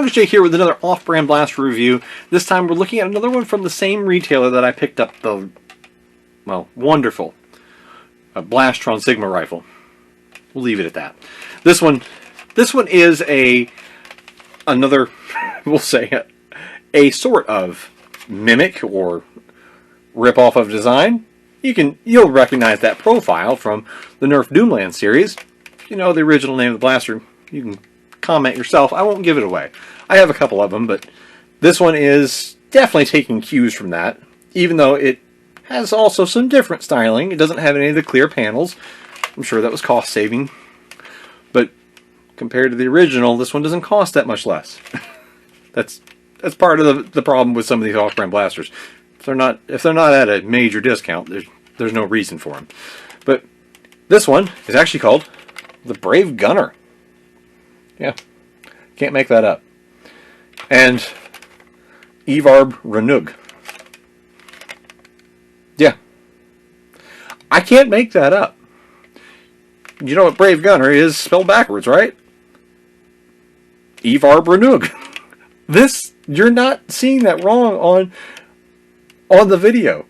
Jay here with another off-brand blaster review. This time we're looking at another one from the same retailer that I picked up the, well, wonderful Blastron Sigma rifle. We'll leave it at that. This one is another, we'll say, a sort of mimic or rip-off of design. You'll recognize that profile from the Nerf Doomlands series. You know the original name of the blaster. You can comment yourself. I won't give it away. I have a couple of them, but this one is definitely taking cues from that, even though it has also some different styling. It doesn't have any of the clear panels. I'm sure that was cost saving, but compared to the original, this one doesn't cost that much less. That's part of the problem with some of these off-brand blasters. If they're not at a major discount, there's no reason for them. But this one is actually called the Brave Gunner. Yeah, can't make that up. And Evarb Renug. Yeah, I can't make that up. You know what Brave Gunner is spelled backwards, right? Evarb Renug. This, you're not seeing that wrong on the video.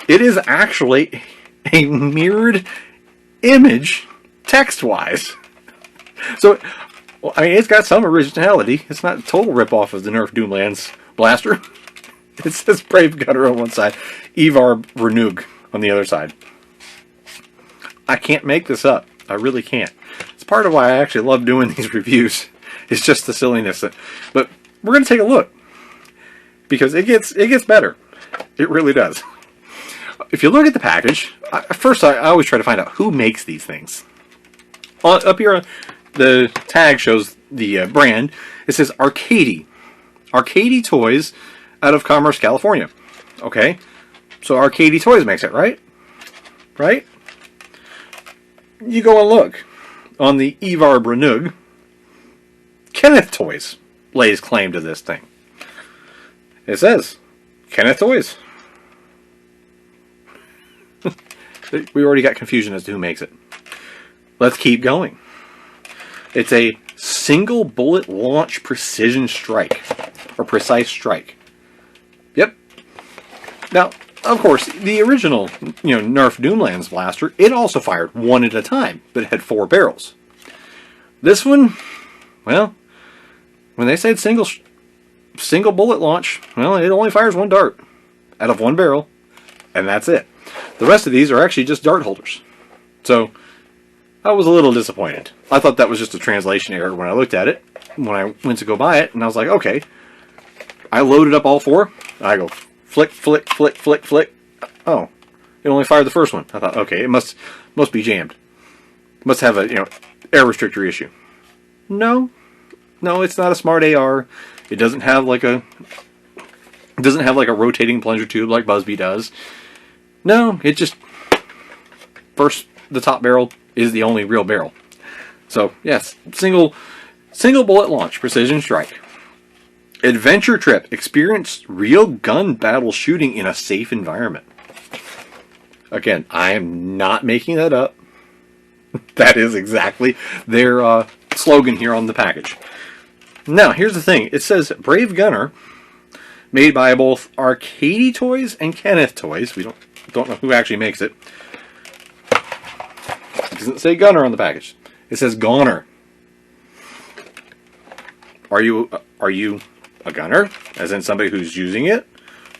It is actually a mirrored image text-wise. So, well, I mean, it's got some originality. It's not a total rip-off of the Nerf Doomlands blaster. It says Brave Gunner on one side, Evarb Renug on the other side. I can't make this up. I really can't. It's part of why I actually love doing these reviews. It's just the silliness. But we're going to take a look, because it gets better. It really does. If you look at the package, first I always try to find out who makes these things. Up here, the tag shows the brand. It says Arcady. Arcady Toys out of Commerce, California. Okay, so Arcady Toys makes it, right? Right? You go and look on the Evarb Renug. Kenneth Toys lays claim to this thing. It says Kenneth Toys. We already got confusion as to who makes it. Let's keep going. It's a single bullet launch precision strike, or precise strike. Yep. Now, of course, the original, Nerf Doomlands blaster, it also fired one at a time, but it had 4 barrels. This one, well, when they said single bullet launch, well, it only fires 1 dart out of 1 barrel, and that's it. The rest of these are actually just dart holders. So, I was a little disappointed. I thought that was just a translation error when I looked at it, when I went to go buy it, and I was like, okay. I loaded up all 4, and I go flick, flick, flick, flick, flick. Oh, it only fired the first one. I thought, okay, it must be jammed. It must have a, air restrictor issue. No, it's not a smart AR. It doesn't have like a rotating plunger tube like Busby does. No, it just the top barrel is the only real barrel. So yes, single bullet launch precision strike. Adventure trip. Experience real gun battle shooting in a safe environment. Again, I am not making that up. That is exactly their slogan here on the package. Now, here's the thing. It says Brave Gunner, made by both Arcady Toys and Kenneth Toys. We don't know who actually makes it. It doesn't say Gunner on the package. It says Goner. Are you a gunner, as in somebody who's using it,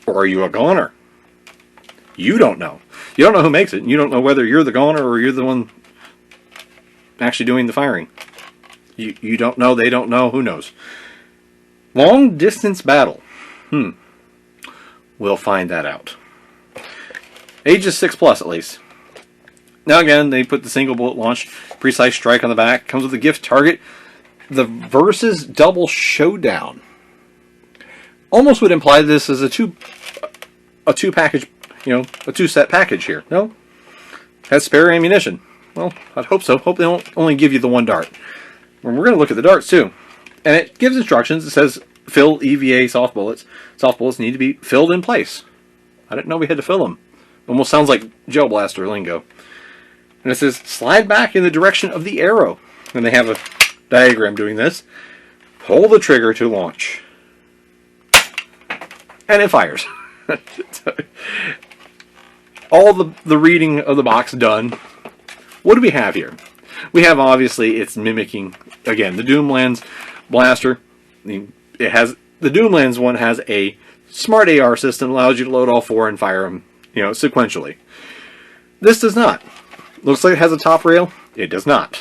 or are you a goner? You don't know. You don't know who makes it. You don't know whether you're the goner or you're the one actually doing the firing. You don't know. They don't know. Who knows? Long distance battle. We'll find that out. Age is 6+ at least. Now again, they put the single bullet launch precise strike on the back. Comes with a gift target. The Versus Double Showdown. Almost would imply this as a two package, a 2-set package here. No? Has spare ammunition. Well, I'd hope so. Hope they don't only give you the 1 dart. Well, we're going to look at the darts too. And it gives instructions. It says fill EVA soft bullets. Soft bullets need to be filled in place. I didn't know we had to fill them. Almost sounds like gel blaster lingo. And it says slide back in the direction of the arrow. And they have a diagram doing this. pull the trigger to launch. And it fires. All the reading of the box done. What do we have here? We have, obviously, it's mimicking, again, the Doomlands blaster. It has, the Doomlands one has a smart AR system, allows you to load all four and fire them, sequentially. This does not. Looks like it has a top rail. It does not.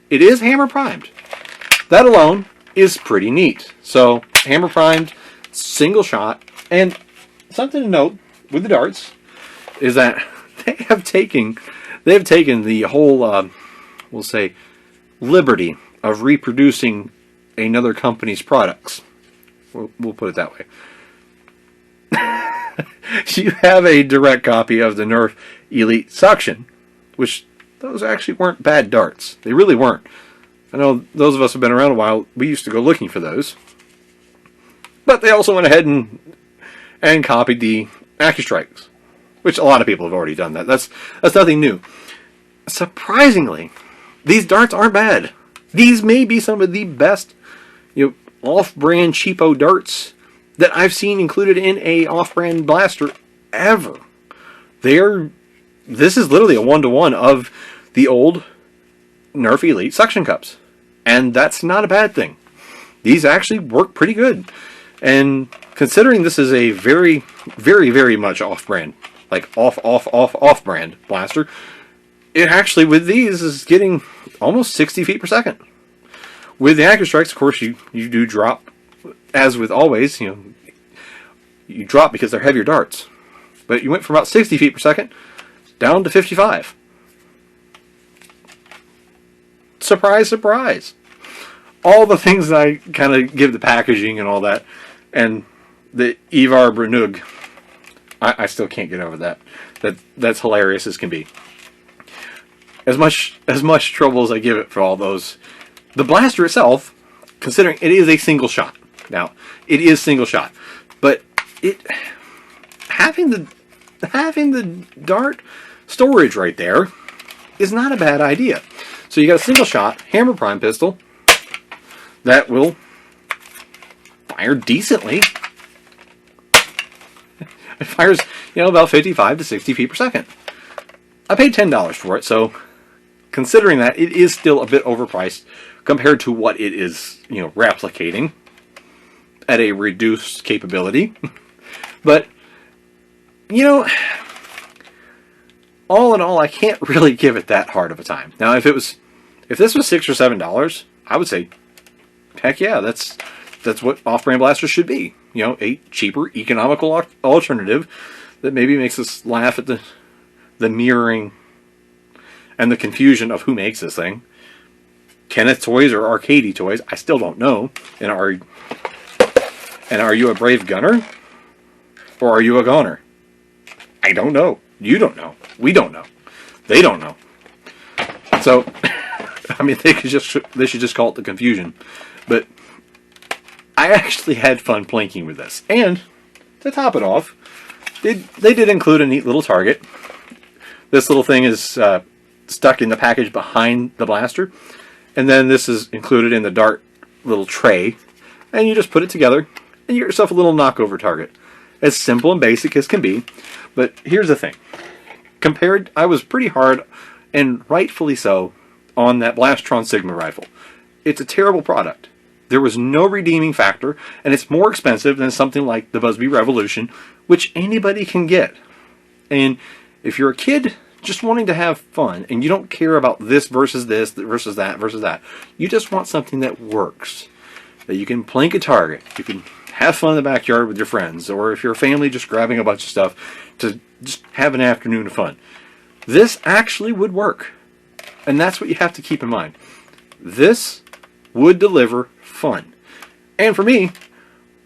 It is hammer primed. That alone is pretty neat. So, hammer primed, single shot, and something to note with the darts is that they have taken the whole, we'll say, liberty of reproducing another company's products. We'll put it that way. You have a direct copy of the Nerf Elite Suction, which those actually weren't bad darts. They really weren't. I know those of us who have been around a while, we used to go looking for those. But they also went ahead and copied the AccuStrikes, which a lot of people have already done that. That's nothing new. Surprisingly, these darts aren't bad. These may be some of the best, off-brand cheapo darts that I've seen included in a off-brand blaster ever. This is literally a one-to-one of the old Nerf Elite suction cups, and that's not a bad thing. These actually work pretty good, and considering this is a very, very, very much off-brand, like off-brand blaster, it actually, with these, is getting almost 60 feet per second. With the AccuStrikes, of course, you do drop, as with always, you drop because they're heavier darts. But you went from about 60 feet per second down to 55. Surprise, surprise. All the things that I kind of give the packaging and all that, and the Ivar Brunug, I still can't get over that. That's hilarious as can be. As much trouble as I give it for all those, the blaster itself, considering it is a single shot. Now, it is single shot, but having the dart storage right there is not a bad idea. So you got a single shot hammer prime pistol that will fire decently. It fires, about 55 to 60 feet per second. I paid $10 for it, so considering that, it is still a bit overpriced compared to what it is, replicating at a reduced capability. But, all in all, I can't really give it that hard of a time. Now, if this was $6 or $7, I would say, heck yeah, that's what off-brand blasters should be. A cheaper, economical alternative that maybe makes us laugh at the mirroring and the confusion of who makes this thing. Kenneth Toys or Arcady Toys, I still don't know. And are you a brave gunner? Or are you a goner? I don't know. You don't know. We don't know. They don't know. So, I mean, they should just call it the confusion. But I actually had fun plinking with this. And to top it off, they did include a neat little target. This little thing is stuck in the package behind the blaster. And then this is included in the dart little tray. And you just put it together and you get yourself a little knockover target. As simple and basic as can be. But here's the thing. I was pretty hard, and rightfully so, on that Blastron Sigma rifle. It's a terrible product. There was no redeeming factor, and it's more expensive than something like the Busby Revolution, which anybody can get. And if you're a kid just wanting to have fun, and you don't care about this versus that, you just want something that works. That you can plink a target, you can have fun in the backyard with your friends, or if you're a family just grabbing a bunch of stuff to just have an afternoon of fun. This actually would work. And that's what you have to keep in mind. This would deliver fun. And for me,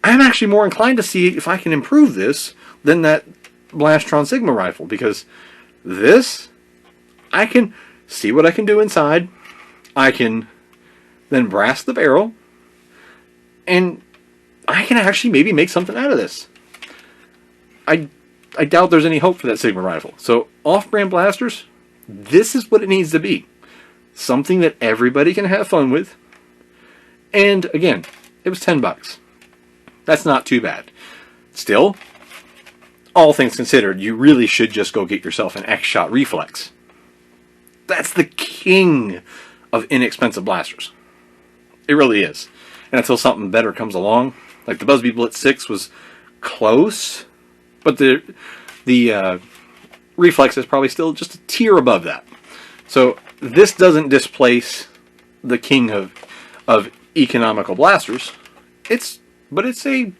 I'm actually more inclined to see if I can improve this than that Blastron Sigma rifle, because this, I can see what I can do inside. I can then brass the barrel, and I can actually maybe make something out of this. I doubt there's any hope for that Sigma rifle. So, off-brand blasters, this is what it needs to be. Something that everybody can have fun with. And, again, It was $10. That's not too bad. Still, all things considered, you really should just go get yourself an X-Shot Reflex. That's the king of inexpensive blasters. It really is. And until something better comes along, like the Busby Blitz 6 was close, but the Reflex is probably still just a tier above that. So this doesn't displace the king of economical blasters. But it's a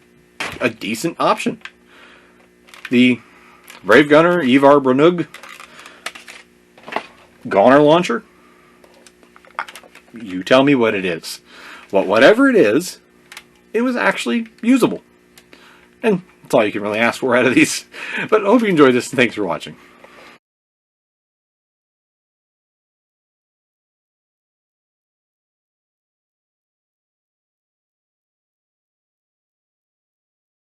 decent option. The Brave Gunner Ivar Brunug Goner launcher. You tell me what it is. Well, whatever it is, it was actually usable. And that's all you can really ask for out of these. But I hope you enjoyed this, and thanks for watching.